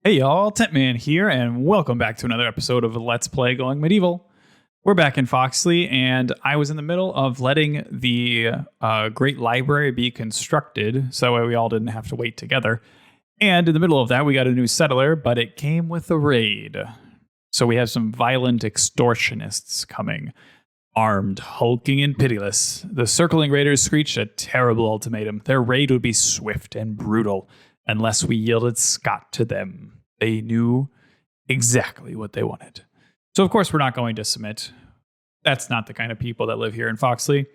Hey y'all, Tentman here, and welcome back to another episode of Let's Play Going Medieval. We're back in Foxley, and I was in the middle of letting the Great Library be constructed, so that way we all didn't have to wait together. And in the middle of that, we got a new settler, but it came with a raid. So we have some violent extortionists coming, armed, hulking, and pitiless. The circling raiders screeched a terrible ultimatum. Their raid would be swift and brutal unless we yielded Scott to them. They knew exactly what they wanted. So, of course, we're not going to submit. That's not the kind of people that live here in Foxley.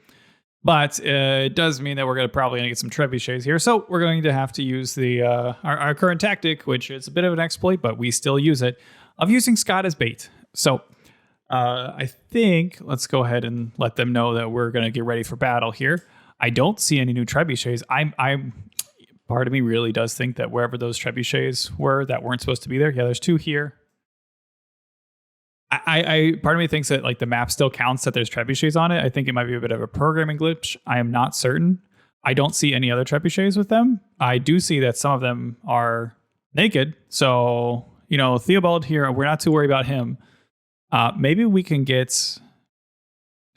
But it does mean that we're probably going to get some trebuchets here. So we're going to have to use the our current tactic, which is a bit of an exploit, but we still use it, of using Scott as bait. So I think let's go ahead and let them know that we're going to get ready for battle here. I don't see any new trebuchets. I'm part of me really does think that wherever those trebuchets were that weren't supposed to be there. Yeah, there's two here. I part of me thinks that like the map still counts that there's trebuchets on it. I think it might be a bit of a programming glitch. I am not certain. I don't see any other trebuchets with them. I do see that some of them are naked. So, you know, Theobald here, we're not too worried about him. Maybe we can get...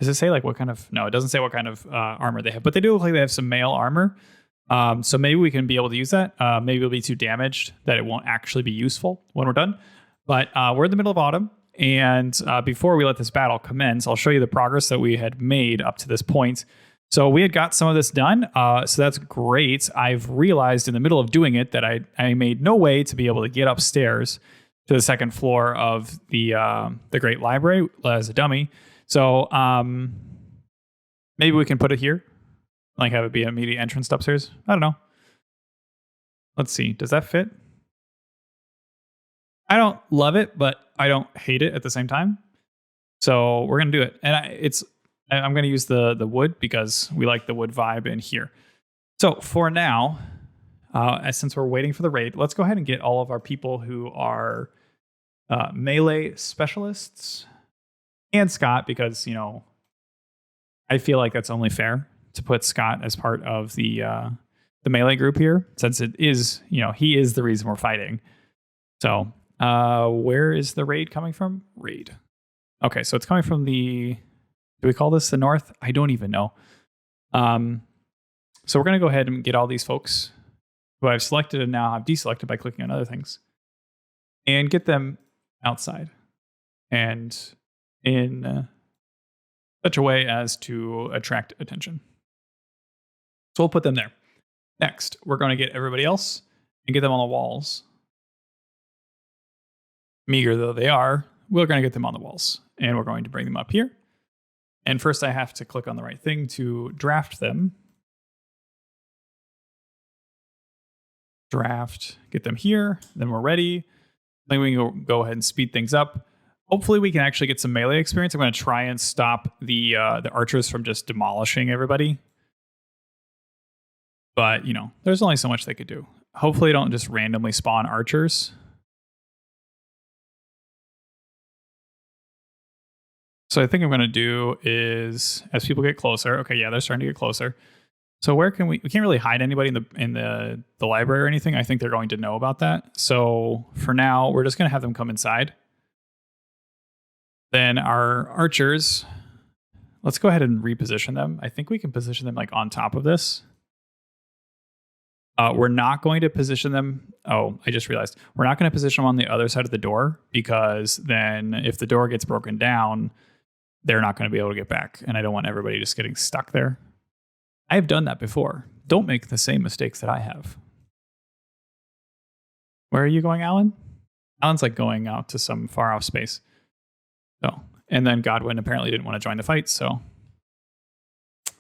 Does it say like what kind of... No, it doesn't say what kind of armor they have. But they do look like they have some mail armor. So maybe we can be able to use that. Maybe it'll be too damaged that it won't actually be useful when we're done. But we're in the middle of autumn. And before we let this battle commence, I'll show you the progress that we had made up to this point. So we had got some of this done. So that's great. I've realized in the middle of doing it that I made no way to be able to get upstairs to the second floor of the Great Library as a dummy. So maybe we can put it here. Like have it be an immediate entrance upstairs. I don't know. Let's see. Does that fit? I don't love it, but I don't hate it at the same time. So we're gonna do it, and I'm gonna use the wood because we like the wood vibe in here. So for now, since we're waiting for the raid, let's go ahead and get all of our people who are melee specialists and Scott, because you know I feel like that's only fair to put Scott as part of the melee group here, since it is, you know, he is the reason we're fighting. So where is the raid coming from? Raid. Okay, so it's coming from the... Do we call this the north? I don't even know. So we're going to go ahead and get all these folks who I've selected and now I've deselected by clicking on other things and get them outside and in such a way as to attract attention. So we'll put them there. Next, we're going to get everybody else and get them on the walls. Meager though they are, we're going to get them on the walls. And we're going to bring them up here. And first I have to click on the right thing to draft them. Draft, get them here. Then we're ready. Then we can go ahead and speed things up. Hopefully we can actually get some melee experience. I'm going to try and stop the archers from just demolishing everybody. But, you know, there's only so much they could do. Hopefully they don't just randomly spawn archers. So I think I'm going to do is, as people get closer, okay, yeah, they're starting to get closer. So where can we can't really hide anybody in the library or anything. I think they're going to know about that. So for now, we're just going to have them come inside. Then our archers, let's go ahead and reposition them. I think we can position them like on top of this. We're not going to position them. Oh, I just realized we're not going to position them on the other side of the door, because then if the door gets broken down, they're not going to be able to get back. And I don't want everybody just getting stuck there. I've done that before. Don't make the same mistakes that I have. Where are you going, Alan? Alan's like going out to some far off space. So, and then Godwin apparently didn't want to join the fight. So,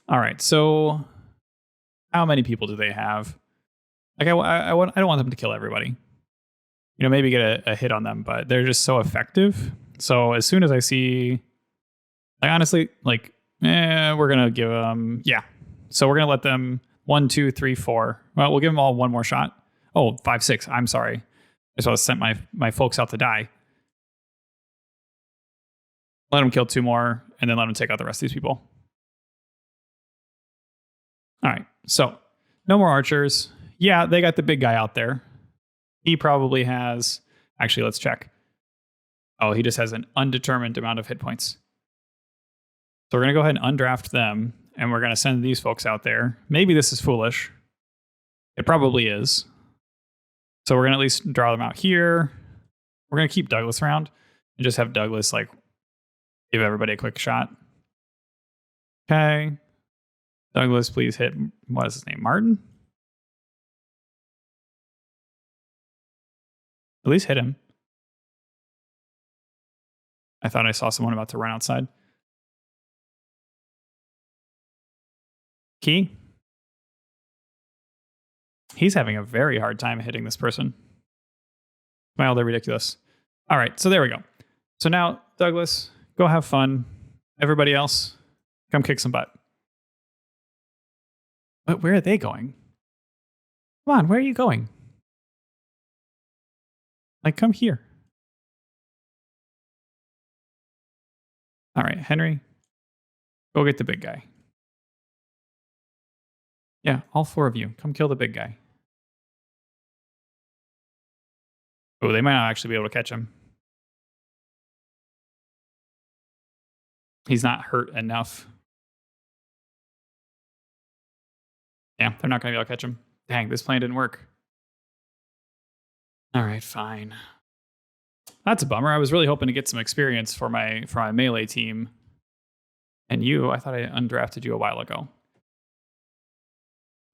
all right. So how many people do they have? Like I don't want them to kill everybody. You know, maybe get a hit on them, but they're just so effective. So as soon as I see, like honestly, like, we're gonna give them, yeah. So we're gonna let them 1, 2, 3, 4. Well, we'll give them all one more shot. Oh, 5, 6. I'm sorry. I just want to send my folks out to die. Let them kill 2 more, and then let them take out the rest of these people. All right. So no more archers. Yeah, they got the big guy out there. He probably has... Actually, let's check. Oh, he just has an undetermined amount of hit points. So we're going to go ahead and undraft them, and we're going to send these folks out there. Maybe this is foolish. It probably is. So we're going to at least draw them out here. We're going to keep Douglas around and just have Douglas like give everybody a quick shot. Okay. Douglas, please hit, what is his name? Martin? At least hit him. I thought I saw someone about to run outside. Key? He's having a very hard time hitting this person. Wow, they're ridiculous. All right, so there we go. So now, Douglas, go have fun. Everybody else, come kick some butt. But where are they going? Come on, where are you going? Like, come here. All right, Henry, go get the big guy. Yeah, all 4 of you, come kill the big guy. Oh, they might not actually be able to catch him. He's not hurt enough. Yeah, they're not going to be able to catch him. Dang, this plan didn't work. All right, fine. That's a bummer. I was really hoping to get some experience for my melee team. And you, I thought I undrafted you a while ago.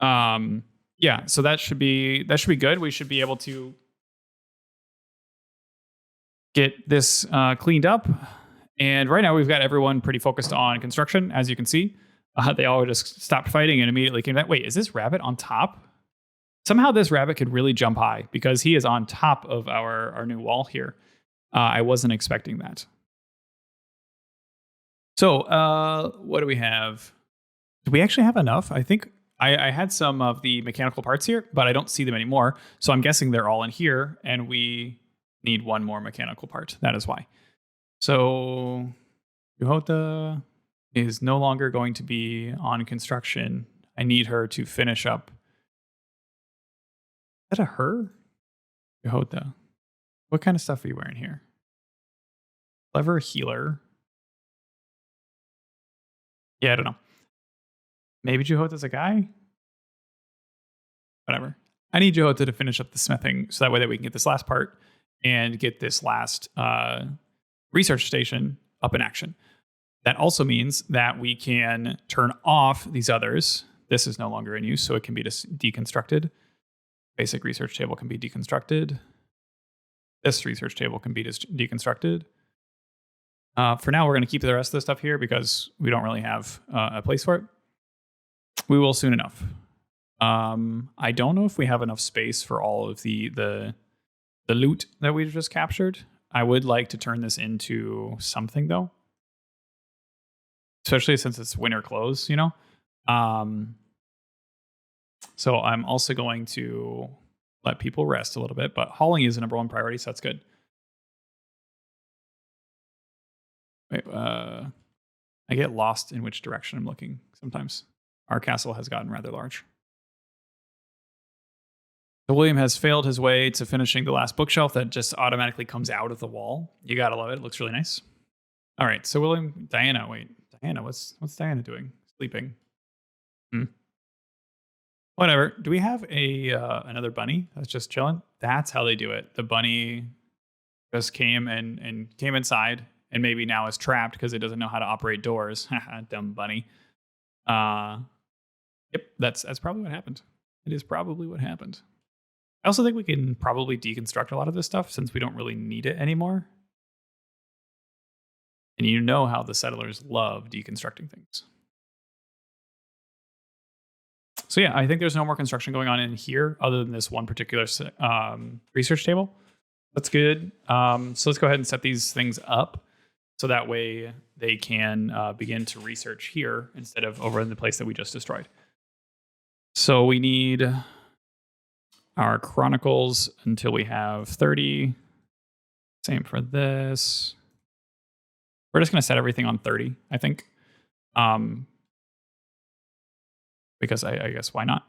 Yeah, so that should be good. We should be able to get this cleaned up. And right now we've got everyone pretty focused on construction, as you can see. They all just stopped fighting and immediately came back. Wait, is this rabbit on top? Somehow this rabbit could really jump high because he is on top of our new wall here. I wasn't expecting that. So what do we have? Do we actually have enough? I think I had some of the mechanical parts here, but I don't see them anymore. So I'm guessing they're all in here, and we need one more mechanical part. That is why. So Yuhota is no longer going to be on construction. I need her to finish up. Is that a her? Yuhota. What kind of stuff are you wearing here? Clever healer. Yeah, I don't know. Maybe Juhota's a guy? Whatever. I need Juhota to finish up the smithing so that way that we can get this last part and get this last research station up in action. That also means that we can turn off these others. This is no longer in use, so it can be just deconstructed. Basic research table can be deconstructed. This research table can be just deconstructed. For now, we're going to keep the rest of the stuff here because we don't really have a place for it. We will soon enough. I don't know if we have enough space for all of the loot that we've just captured. I would like to turn this into something, though. Especially since it's winter clothes, you know? So I'm also going to let people rest a little bit, but hauling is the number 1 priority, so that's good. Wait, I get lost in which direction I'm looking sometimes. Our castle has gotten rather large. So William has failed his way to finishing the last bookshelf that just automatically comes out of the wall. You gotta love it. It looks really nice. All right, so William, Diana, what's Diana doing? Sleeping. Whatever. Do we have another bunny that's just chilling? That's how they do it. The bunny just came and came inside and maybe now is trapped because it doesn't know how to operate doors. Dumb bunny. Yep, that's probably what happened. It is probably what happened. I also think we can probably deconstruct a lot of this stuff since we don't really need it anymore. And you know how the settlers love deconstructing things. So yeah, I think there's no more construction going on in here other than this one particular research table. That's good. So let's go ahead and set these things up so that way they can begin to research here instead of over in the place that we just destroyed. So we need our chronicles until we have 30. Same for this. We're just going to set everything on 30, I think. Because I guess why not?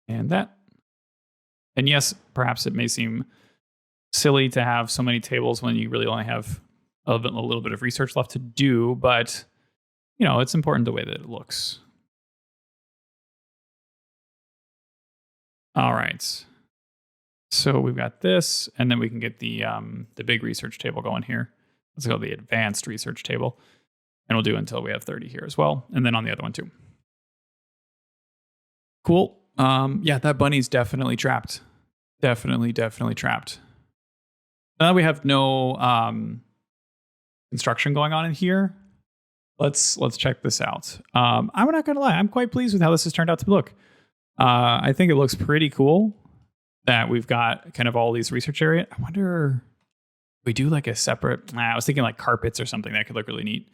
And that. And yes, perhaps it may seem silly to have so many tables when you really only have a little bit of research left to do, but it's important the way that it looks. All right. So we've got this, and then we can get the big research table going here. Let's go to the advanced research table, and we'll do until we have 30 here as well, and then on the other one too. Cool. Yeah, that bunny's definitely trapped. Definitely trapped. Now we have no construction going on in here. Let's check this out. I'm not gonna lie, I'm quite pleased with how this has turned out to look. I think it looks pretty cool that we've got kind of all these research area. I wonder if we do like a separate. I was thinking like carpets or something that could look really neat.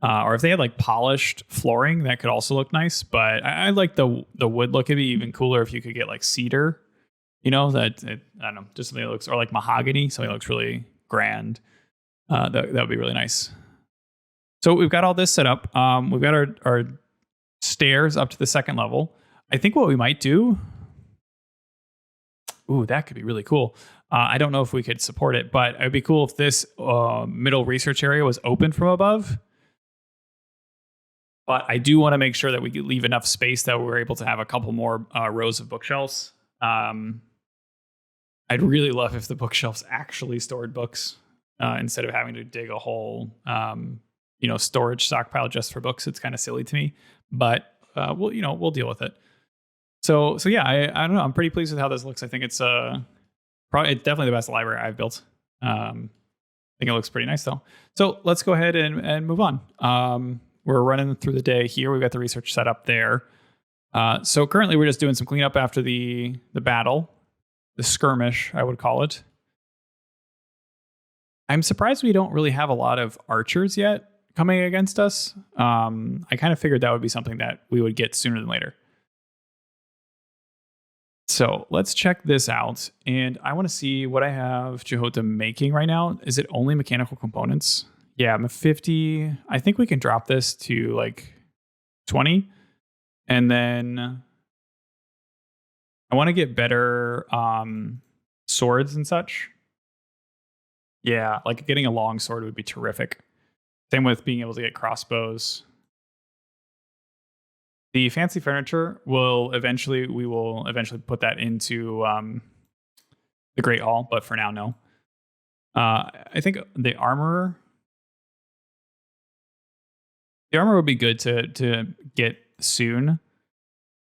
Or if they had like polished flooring, that could also look nice. But I like the wood look. It'd be even cooler if you could get like cedar. I don't know, just something that looks, or like mahogany, something that looks really grand. That would be really nice. So we've got all this set up. We've got our stairs up to the second level. I think what we might do. Ooh, that could be really cool. I don't know if we could support it, but it would be cool if this middle research area was open from above. But I do want to make sure that we leave enough space that we're able to have a couple more rows of bookshelves. I'd really love if the bookshelves actually stored books instead of having to dig a whole, storage stockpile just for books. It's kind of silly to me, but we'll deal with it. So yeah, I don't know. I'm pretty pleased with how this looks. I think it's it's definitely the best library I've built. I think it looks pretty nice though. So let's go ahead and move on. We're running through the day here. We've got the research set up there. So currently we're just doing some cleanup after the battle, the skirmish, I would call it. I'm surprised we don't really have a lot of archers yet coming against us. I kind of figured that would be something that we would get sooner than later. So let's check this out. And I want to see what I have Jehota making right now. Is it only mechanical components? Yeah, I'm at 50. I think we can drop this to like 20. And then I want to get better swords and such. Yeah, like getting a long sword would be terrific. Same with being able to get crossbows. The fancy furniture we will eventually put that into the Great Hall, but for now, no. I think the armor would be good to get soon.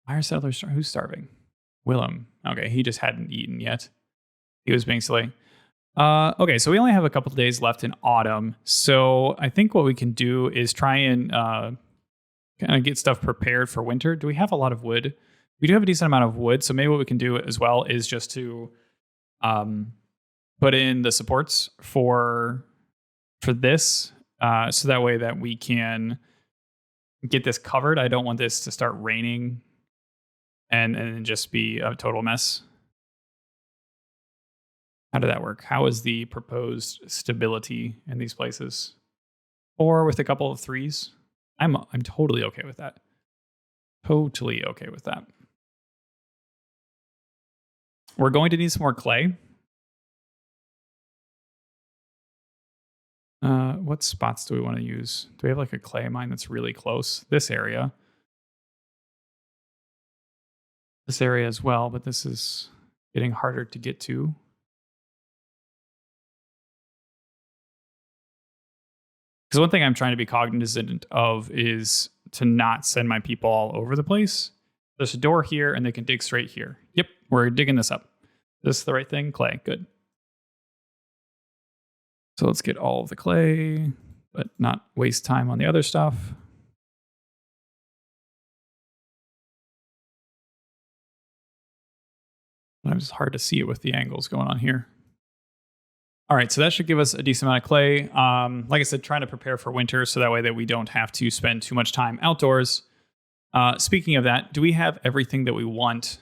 Fire settler, who's starving? Willem. Okay, he just hadn't eaten yet. He was being silly. Okay, so we only have a couple of days left in autumn. So I think what we can do is try and kind of get stuff prepared for winter. Do we have a lot of wood? We do have a decent amount of wood. So maybe what we can do as well is just to put in the supports for this. So that way that we can get this covered. I don't want this to start raining and just be a total mess. How did that work? How is the proposed stability in these places? 4 with a couple of 3s. I'm totally okay with that. Totally okay with that. We're going to need some more clay. What spots do we want to use? Do we have like a clay mine that's really close? This area. This area as well, but this is getting harder to get to. Because one thing I'm trying to be cognizant of is to not send my people all over the place. There's a door here and they can dig straight here. Yep, we're digging this up. This is the right thing? Clay, good. So let's get all of the clay, but not waste time on the other stuff. Sometimes it's hard to see it with the angles going on here. All right, so that should give us a decent amount of clay. Like I said, trying to prepare for winter so that way that we don't have to spend too much time outdoors. Speaking of that, do we have everything that we want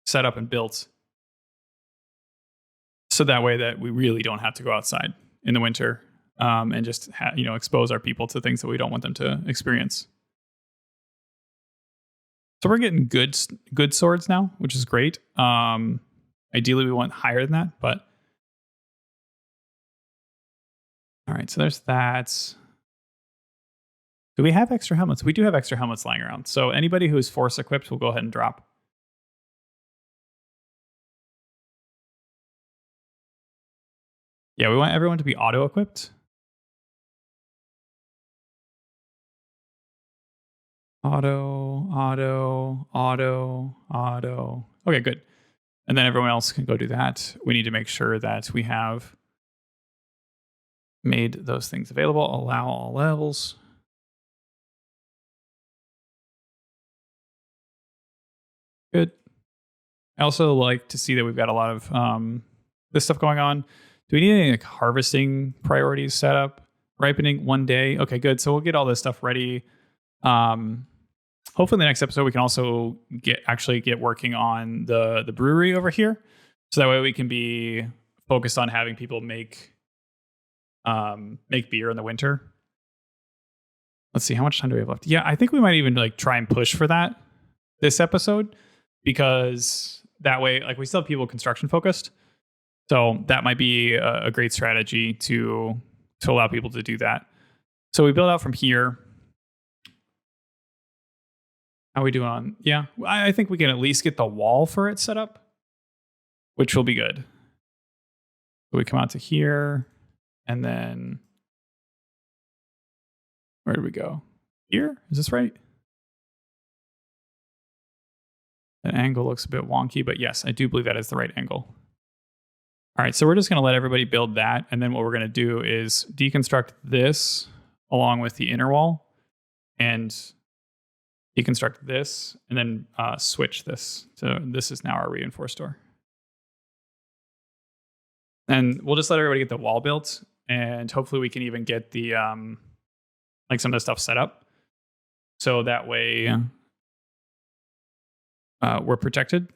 set up and built? So that way that we really don't have to go outside in the winter and just expose our people to things that we don't want them to experience. So we're getting good swords now, which is great. Ideally, we want higher than that, but all right. So there's that. Do we have extra helmets? We do have extra helmets lying around. So anybody who is force equipped will go ahead and drop. Yeah, we want everyone to be auto equipped. Auto. Okay, good. And then everyone else can go do that. We need to make sure that we have made those things available. Allow all levels. Good. I also like to see that we've got a lot of this stuff going on. Do we need any like harvesting priorities set up? Ripening 1 day. Okay, good. So we'll get all this stuff ready. Hopefully in the next episode we can also get working on the brewery over here. So that way we can be focused on having people make beer in the winter. Let's see, how much time do we have left? Yeah, I think we might even like try and push for that this episode, because that way, like, we still have people construction focused. So that might be a great strategy to allow people to do that. So we build out from here. How are we doing on? Yeah, I think we can at least get the wall for it set up, which will be good. So we come out to here, and then where do we go? Here? Is this right? That angle looks a bit wonky, but yes, I do believe that is the right angle. All right, so we're just going to let everybody build that, and then what we're going to do is deconstruct this along with the inner wall, and deconstruct this, and then switch this. So this is now our reinforced door. And we'll just let everybody get the wall built, and hopefully we can even get the like some of the stuff set up, so that way we're protected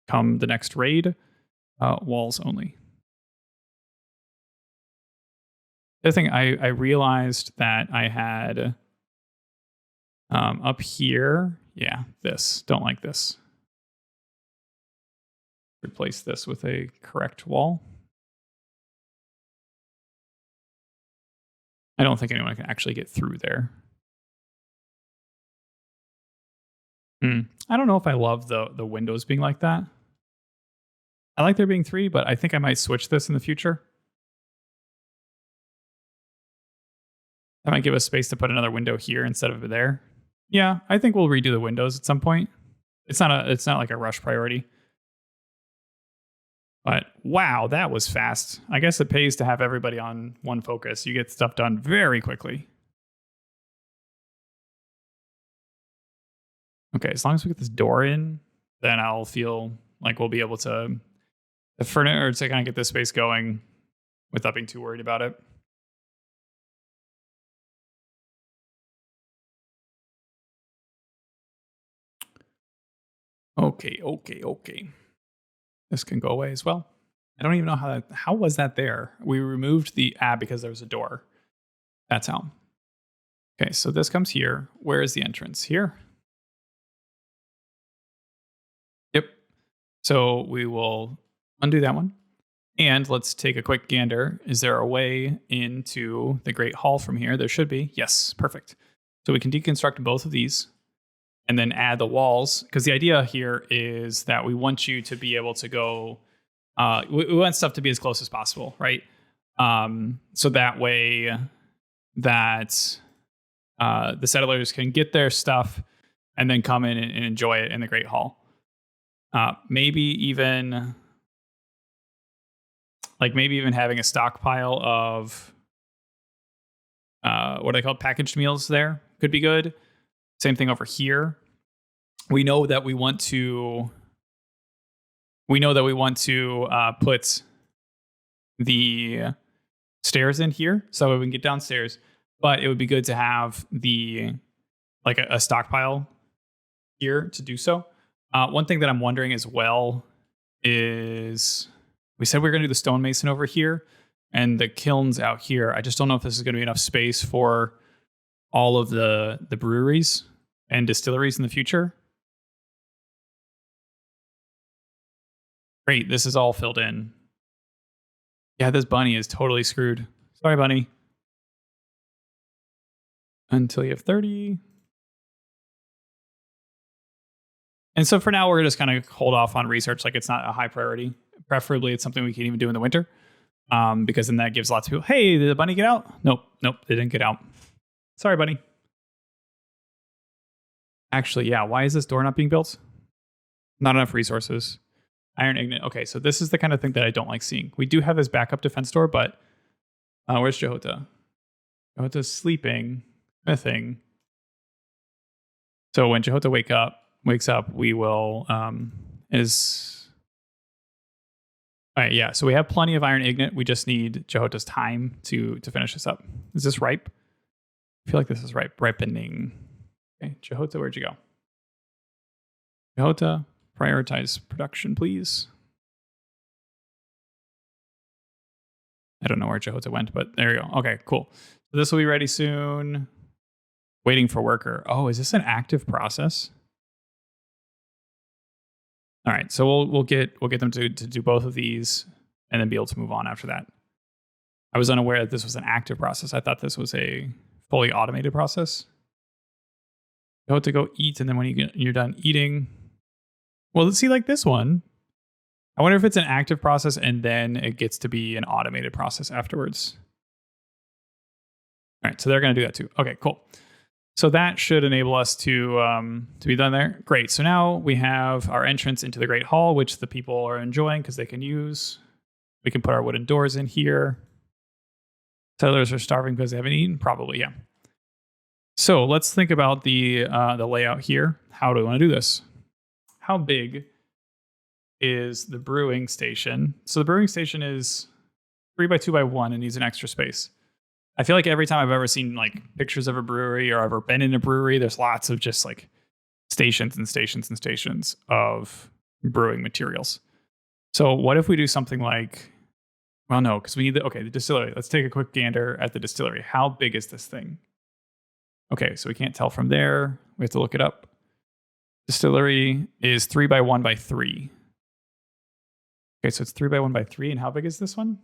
come the next raid. Walls only. The other thing, I realized that I had up here, yeah, this. Don't like this. Replace this with a correct wall. I don't think anyone can actually get through there. I don't know if I love the windows being like that. I like there being 3, but I think I might switch this in the future. That might give us space to put another window here instead of there. Yeah, I think we'll redo the windows at some point. It's not like a rush priority. But wow, that was fast. I guess it pays to have everybody on one focus. You get stuff done very quickly. Okay, as long as we get this door in, then I'll feel like we'll be able to kind of get this space going without being too worried about it. Okay. This can go away as well. I don't even know how was that there? We removed the because there was a door. That's how. Okay, so this comes here. Where is the entrance? Here? Yep. So we will undo that one. And let's take a quick gander. Is there a way into the Great Hall from here? There should be. Yes, perfect. So we can deconstruct both of these and then add the walls, because the idea here is that we want you to be able to go, we want stuff to be as close as possible, right? So that way that the settlers can get their stuff and then come in and enjoy it in the Great Hall. Maybe even having a stockpile of what I call packaged meals there could be good. Same thing over here. We know that we want to put the stairs in here so we can get downstairs. But it would be good to have a stockpile here to do so. One thing that I'm wondering as well is, we said we were going to do the stonemason over here and the kilns out here. I just don't know if this is going to be enough space for all of the breweries and distilleries in the future. Great. This is all filled in. Yeah, this bunny is totally screwed. Sorry, bunny. Until you have 30. And so for now, we're just kind of hold off on research. Like it's not a high priority. Preferably, it's something we can even do in the winter. Because then that gives lots of people, hey, did the bunny get out? Nope, they didn't get out. Sorry, bunny. Actually, yeah, why is this door not being built? Not enough resources. Iron Ignet. Okay, so this is the kind of thing that I don't like seeing. We do have this backup defense door, but where's Jehota? Jehota's sleeping, smithing. So when Jehota wakes up, we will All right, yeah. So we have plenty of Iron Ignet. We just need Jehota's time to finish this up. Is this ripe? I feel like this is ripe. Ripening. Okay, Jehota, where'd you go? Jehota, prioritize production, please. I don't know where Jehota went, but there you go. Okay, cool. So this will be ready soon. Waiting for worker. Oh, is this an active process? All right, so we'll get them to do both of these and then be able to move on after that. I was unaware that this was an active process. I thought this was a fully automated process. Go to go eat, and then when you're done eating, well, let's see, like this one. I wonder if it's an active process and then it gets to be an automated process afterwards. All right, so they're going to do that too. Okay, cool. So that should enable us to be done there. Great. So now we have our entrance into the Great Hall, which the people are enjoying because they can use. We can put our wooden doors in here. Settlers are starving because they haven't eaten? Probably, yeah. So let's think about the layout here. How do we want to do this? How big is the brewing station? So the brewing station is 3x2x1 and needs an extra space. I feel like every time I've ever seen like pictures of a brewery or ever been in a brewery, there's lots of just like stations and stations and stations of brewing materials. So what if we do something like, well, no, because we need the distillery. Let's take a quick gander at the distillery. How big is this thing? Okay, so we can't tell from there. We have to look it up. Distillery is 3x1x3. Okay, so it's 3x1x3. And how big is this one?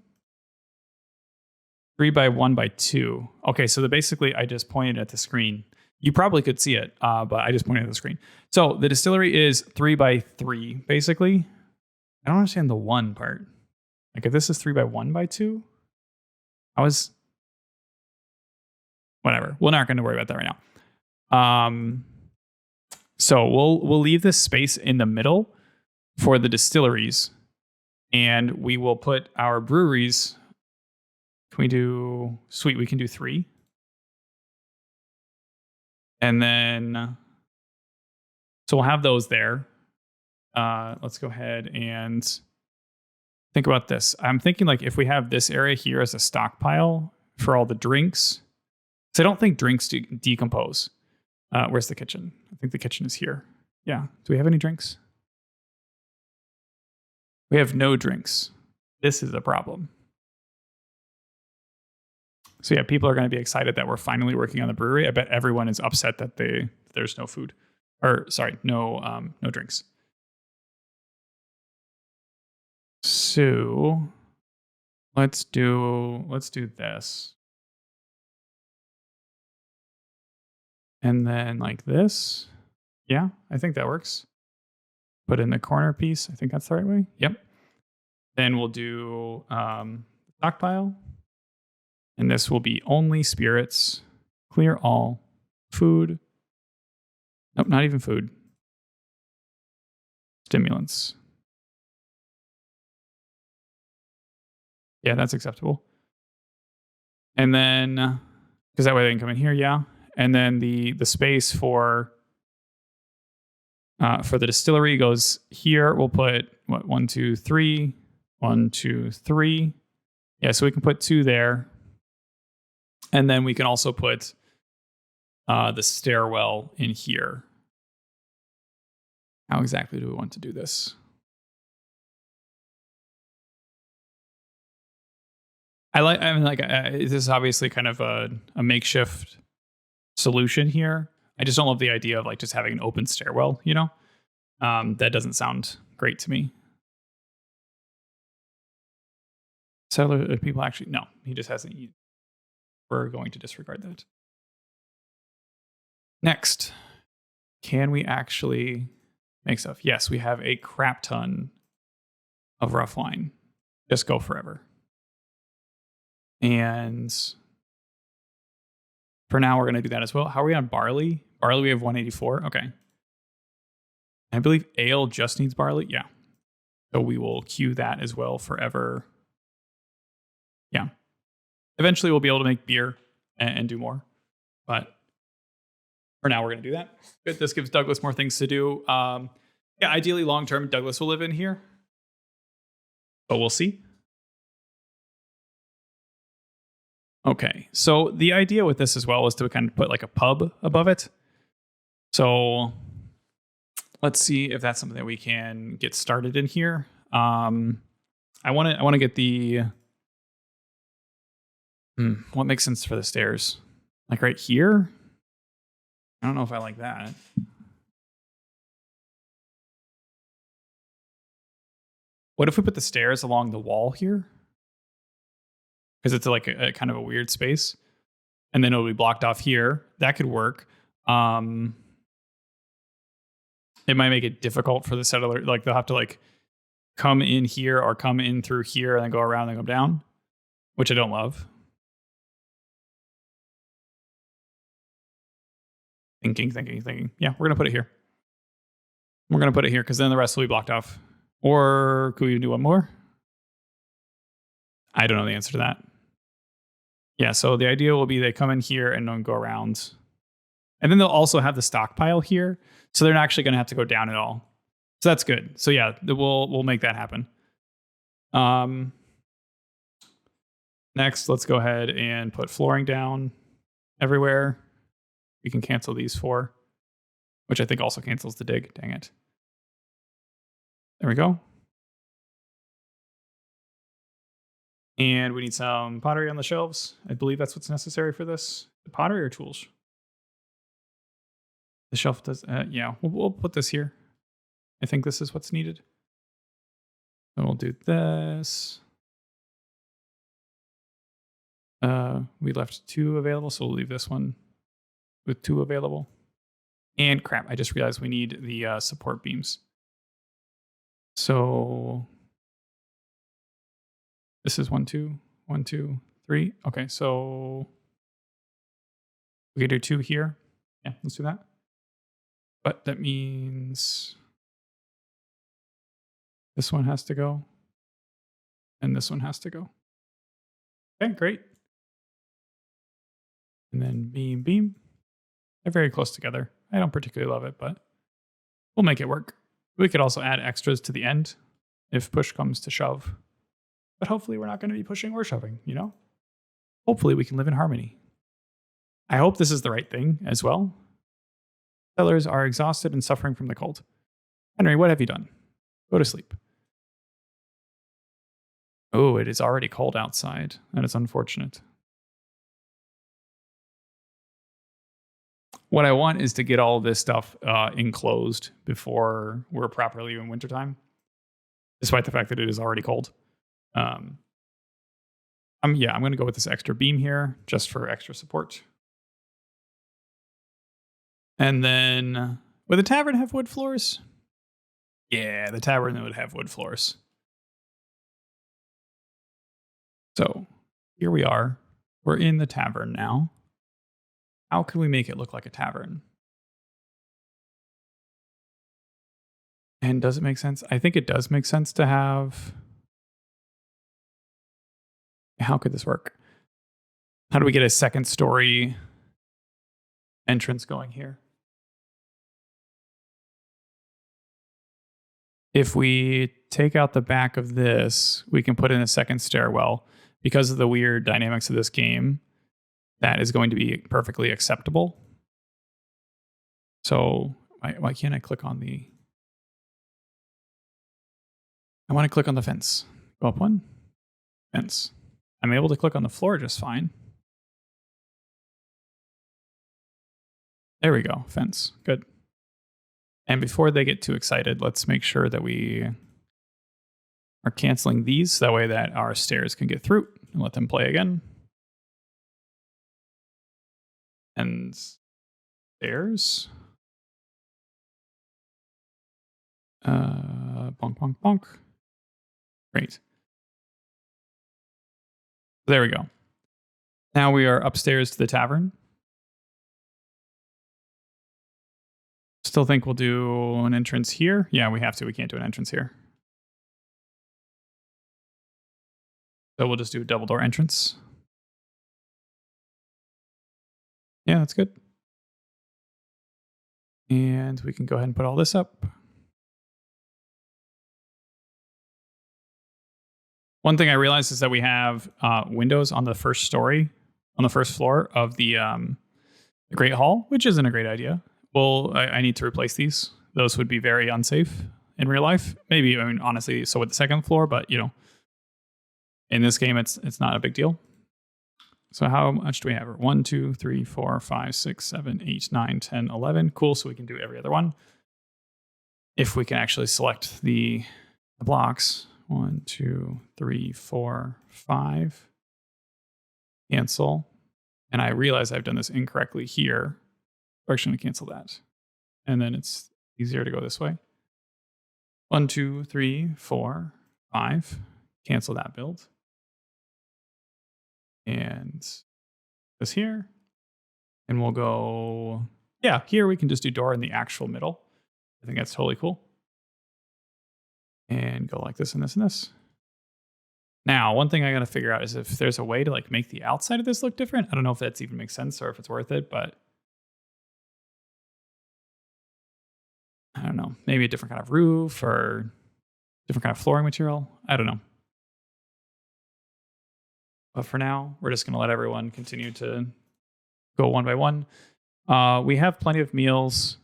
3x1x2. Okay, so basically I just pointed at the screen. You probably could see it, but I just pointed at the screen. So the distillery is 3x3, basically. I don't understand the 1 part. Like if this is 3x1x2, whatever. We're not going to worry about that right now. So we'll leave this space in the middle for the distilleries, and we will put our breweries. Can we do sweet? We can do 3. And then, so we'll have those there. Let's go ahead and think about this. I'm thinking like if we have this area here as a stockpile for all the drinks, so I don't think drinks decompose. Where's the kitchen? I think the kitchen is here. Yeah. Do we have any drinks? We have no drinks. This is a problem. So yeah, people are going to be excited that we're finally working on the brewery. I bet everyone is upset that there's no food, or sorry, no drinks. So let's do this, and then like this. Yeah, I think that works. Put in the corner piece. I think that's the right way. Yep. Then we'll do stockpile. And this will be only spirits, clear all, food. Nope, not even food. Stimulants. Yeah, that's acceptable. And then, because that way they can come in here, yeah. And then the space for the distillery goes here. We'll put, 1, 2, 3. 1, 2, 3. Yeah, so we can put 2 there. And then we can also put the stairwell in here. How exactly do we want to do this? This is obviously kind of a makeshift solution here. I just don't love the idea of like just having an open stairwell, you know? That doesn't sound great to me. Settler people actually, no, he just hasn't. We're going to disregard that. Next, can we actually make stuff? Yes, we have a crap ton of rough wine. Just go forever. And for now, we're going to do that as well. How are we on barley? Barley, we have 184. Okay. I believe ale just needs barley. Yeah. So we will queue that as well forever. Yeah. Eventually, we'll be able to make beer and do more. But for now, we're going to do that. Good. This gives Douglas more things to do. Yeah, ideally, long term, Douglas will live in here. But we'll see. Okay. So the idea with this as well is to kind of put like a pub above it. So let's see if that's something that we can get started in here. I want to get the what makes sense for the stairs? Like right here? I don't know if I like that. What if we put the stairs along the wall here? Because it's like a kind of a weird space. And then it'll be blocked off here. That could work. It might make it difficult for the settler. Like they'll have to like come in here or come in through here and then go around and go down, which I don't love. Thinking. Yeah, we're going to put it here. We're going to put it here because then the rest will be blocked off. Or could we do one more? I don't know the answer to that. Yeah, so the idea will be they come in here and then go around. And then they'll also have the stockpile here. So they're not actually going to have to go down at all. So that's good. So yeah, we'll make that happen. Next, let's go ahead and put flooring down everywhere. We can cancel these 4, which I think also cancels the dig. Dang it. There we go. And we need some pottery on the shelves. I believe that's what's necessary for this. Pottery or tools? The shelf does, yeah, we'll put this here. I think this is what's needed. So we'll do this. We left 2 available, so we'll leave this one with 2 available. And crap, I just realized we need the support beams. So this is 1, 2, 1, 2, 3. Okay, so we can do 2 here. Yeah, let's do that. But that means this one has to go. And this one has to go. Okay, great. And then beam. They're very close together. I don't particularly love it, but we'll make it work. We could also add extras to the end if push comes to shove. But hopefully we're not going to be pushing or shoving, you know? Hopefully we can live in harmony. I hope this is the right thing as well. Settlers are exhausted and suffering from the cold. Henry, what have you done? Go to sleep. Oh, it is already cold outside. That is unfortunate. What I want is to get all this stuff enclosed before we're properly in wintertime, despite the fact that it is already cold. I'm going to go with this extra beam here just for extra support. And then, would the tavern have wood floors? Yeah, the tavern would have wood floors. So here we are. We're in the tavern now. How can we make it look like a tavern? And does it make sense? I think it does make sense to have... How could this work? How do we get a second story entrance going here? If we take out the back of this, we can put in a second stairwell. Because of the weird dynamics of this game, that is going to be perfectly acceptable. So why can't I click on the... I want to click on the fence. Go up one. Fence. I'm able to click on the floor just fine. There we go. Fence. Good. And before they get too excited, let's make sure that we are canceling these. That way that our stairs can get through and let them play again. And stairs. Bonk, bonk, bonk. Great. There we go. Now we are upstairs to the tavern. Still think we'll do an entrance here. Yeah, we have to. We can't do an entrance here. So we'll just do a double door entrance. Yeah, that's good. And we can go ahead and put all this up. One thing I realized is that we have windows on the first story, on the first floor of the Great Hall, which isn't a great idea. Well, I need to replace these. Those would be very unsafe in real life. Maybe, I mean, honestly, so with the second floor, but you know, in this game, it's not a big deal. So how much do we have? 1, 2, 3, 4, 5, 6, 7, 8, 9, 10, 11. Cool. So we can do every other one. If we can actually select the blocks. 1, 2, 3, 4, 5. Cancel. And I realize I've done this incorrectly here. We're actually going to cancel that. And then it's easier to go this way. 1, 2, 3, 4, 5. Cancel that build. And this here. And we'll go, yeah, here we can just do door in the actual middle. I think that's totally cool. And go like this and this and this. Now, one thing I got to figure out is if there's a way to like make the outside of this look different. I don't know if that's even makes sense or if it's worth it, but I don't know. Maybe a different kind of roof or different kind of flooring material. I don't know. But for now, we're just going to let everyone continue to go one by one. We have plenty of meals.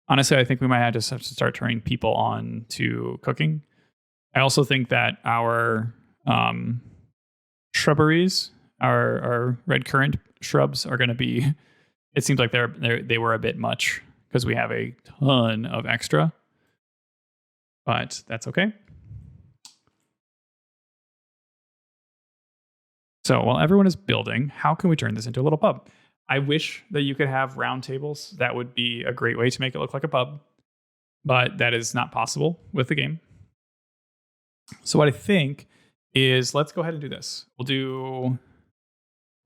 Honestly, I think we might have to start turning people on to cooking. I also think that our shrubberies, our red currant shrubs are going to be, it seems like they were a bit much because we have a ton of extra, but that's okay. So while everyone is building, how can we turn this into a little pub? I wish that you could have round tables. That would be a great way to make it look like a pub, but that is not possible with the game. So what I think is let's go ahead and do this. We'll do,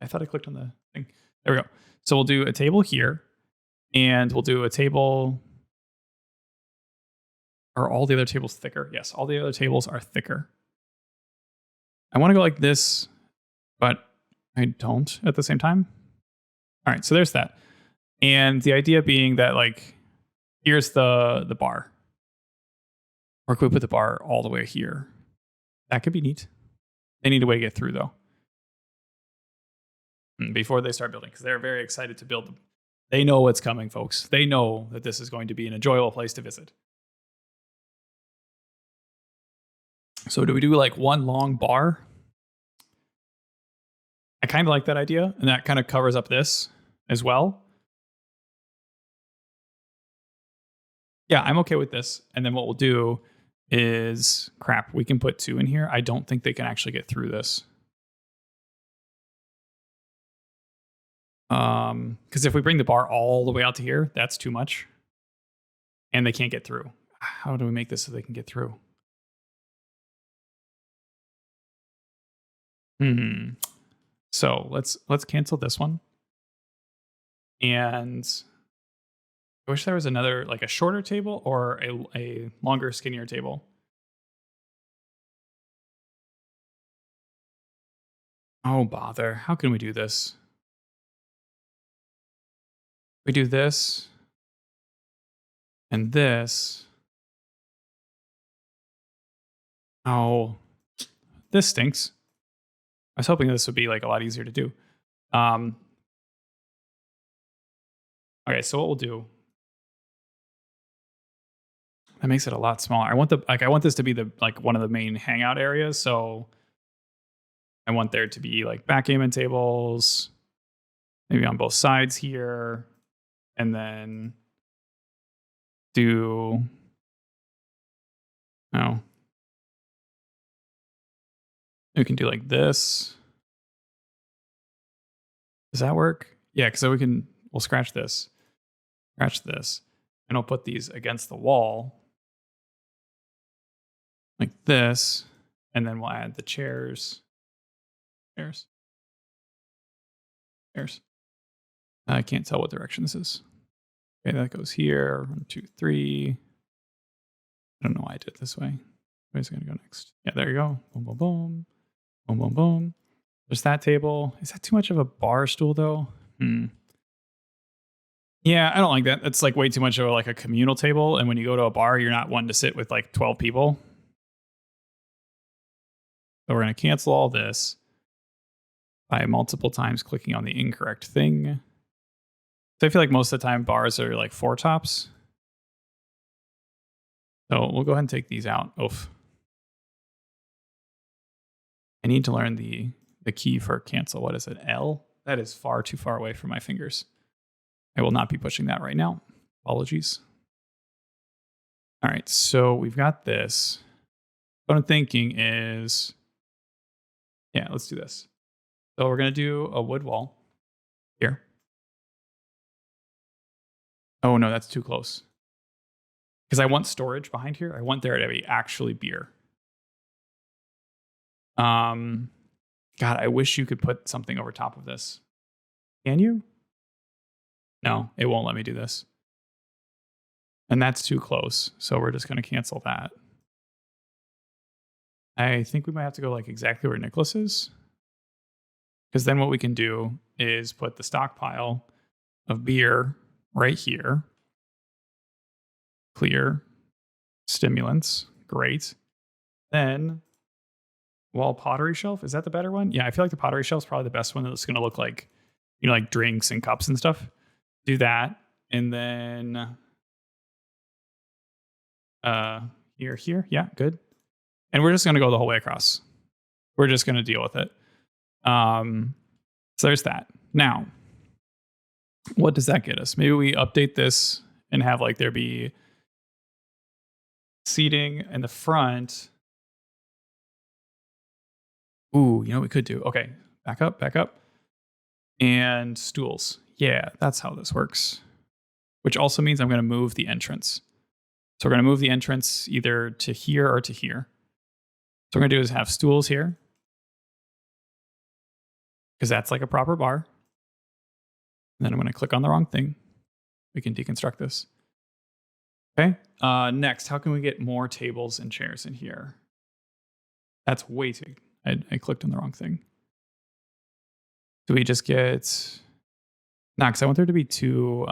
I thought I clicked on the thing. There we go. So we'll do a table here and we'll do a table. Are all the other tables thicker? Yes, all the other tables are thicker. I want to go like this, but I don't at the same time. All right, so there's that. And the idea being that like, here's the bar. Or could we put the bar all the way here? That could be neat. They need a way to get through though. Before they start building, because they're very excited to build them. They know what's coming, folks. They know that this is going to be an enjoyable place to visit. So do we do like one long bar? I kind of like that idea, and that kind of covers up this as well. Yeah, I'm okay with this. And then what we'll do is, crap, we can put 2 in here. I don't think they can actually get through this. Because if we bring the bar all the way out to here, that's too much. And they can't get through. How do we make this so they can get through? So let's cancel this one. And I wish there was another, like a shorter table or a longer, skinnier table. Oh, bother. How can we do this? We do this and this. Oh, this stinks. I was hoping this would be like a lot easier to do. Okay, so what we'll do, that makes it a lot smaller. I want this to be the like one of the main hangout areas. So I want there to be like backgammon tables, maybe on both sides here, and then do We can do like this. Does that work? Yeah, because we'll scratch this, and I'll put these against the wall like this, and then we'll add the chairs. Chairs. I can't tell what direction this is. Okay, that goes here. 1, 2, 3. I don't know why I did it this way. Where's it going to go next? Yeah, there you go. Boom, boom, boom. Boom, boom, boom. There's that table. Is that too much of a bar stool, though? Yeah, I don't like that. It's like way too much of like a communal table. And when you go to a bar, you're not one to sit with like 12 people. So we're going to cancel all this by multiple times clicking on the incorrect thing. So I feel like most of the time bars are like 4 tops. So we'll go ahead and take these out. Oof. I need to learn the key for cancel. What is it? L? That is far too far away from my fingers. I will not be pushing that right now. Apologies. All right, so we've got this. What I'm thinking is, yeah, let's do this. So we're going to do a wood wall here. Oh, no, that's too close. Because I want storage behind here. I want there to be actually beer. God, I wish you could put something over top of this. Can you? No, it won't let me do this. And that's too close. So we're just going to cancel that. I think we might have to go like exactly where Nicholas is. Because then what we can do is put the stockpile of beer right here. Clear. Stimulants. Great. Then wall pottery shelf. Is that the better one? Yeah, I feel like the pottery shelf is probably the best one that's going to look like, you know, like drinks and cups and stuff. Do that. And then here. Yeah, good. And we're just going to go the whole way across. We're just going to deal with it. So there's that. Now, what does that get us? Maybe we update this and have like there be seating in the front. Ooh, you know what we could do? Okay, back up. And stools. Yeah, that's how this works. Which also means I'm going to move the entrance. So we're going to move the entrance either to here or to here. So what we're going to do is have stools here. Because that's like a proper bar. And then I'm going to click on the wrong thing. We can deconstruct this. Okay. Next, how can we get more tables and chairs in here? That's way too... I clicked on the wrong thing. Do we just get... Nah, because I want there to be 2...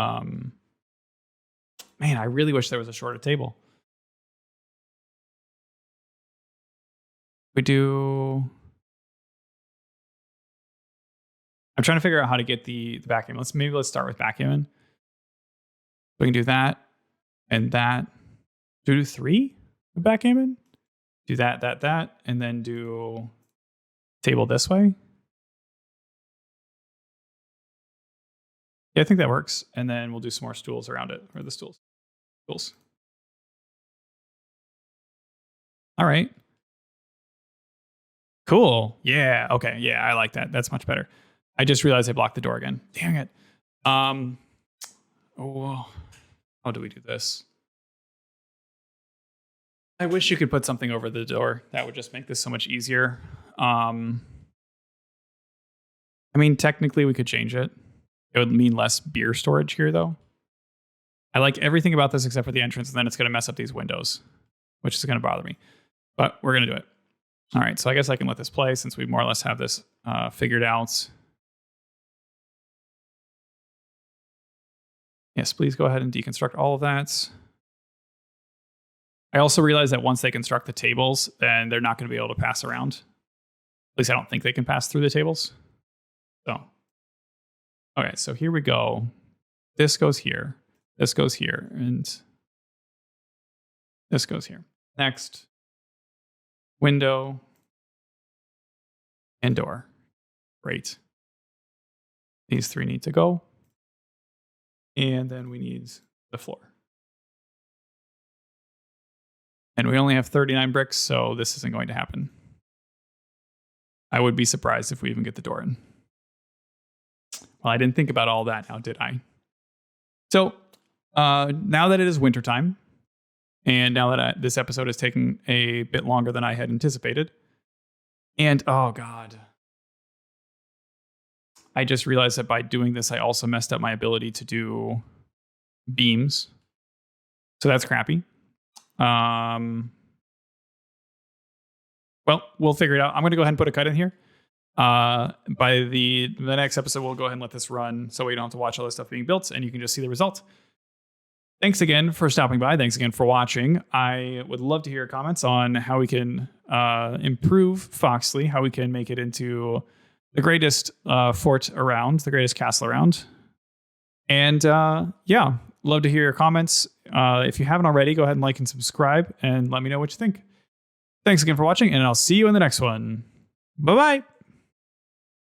Man, I really wish there was a shorter table. We do... I'm trying to figure out how to get the backgammon. Let's start with backgammon. We can do that and that. Do 3 with backgammon? Do that, and then do table this way. Yeah, I think that works. And then we'll do some more stools around it, or the stools. All right. Cool. Yeah. Okay. Yeah, I like that. That's much better. I just realized I blocked the door again. Dang it. How do we do this? I wish you could put something over the door. That would just make this so much easier. I mean, technically we could change it. It would mean less beer storage here, though. I like everything about this except for the entrance, and then it's going to mess up these windows, which is going to bother me. But we're going to do it. All right, so I guess I can let this play since we more or less have this figured out. Yes, please go ahead and deconstruct all of that. I also realized that once they construct the tables, then they're not going to be able to pass around. At least I don't think they can pass through the tables. So, okay, so here we go. This goes here. This goes here. And this goes here. Next. Window. And door. Great. These 3 need to go. And then we need the floor. And we only have 39 bricks, so this isn't going to happen. I would be surprised if we even get the door in. Well, I didn't think about all that now, did I? So now that it is wintertime, and now that this episode is taking a bit longer than I had anticipated, and oh God, I just realized that by doing this, I also messed up my ability to do beams. So that's crappy. Well, we'll figure it out. I'm going to go ahead and put a cut in here. By the next episode, we'll go ahead and let this run so we don't have to watch all this stuff being built and you can just see the result. Thanks again for stopping by. Thanks again for watching. I would love to hear your comments on how we can improve Foxley, how we can make it into the greatest fort around, the greatest castle around. And yeah, love to hear your comments. If you haven't already, go ahead and like and subscribe and let me know what you think. Thanks again for watching, and I'll see you in the next one. Bye-bye.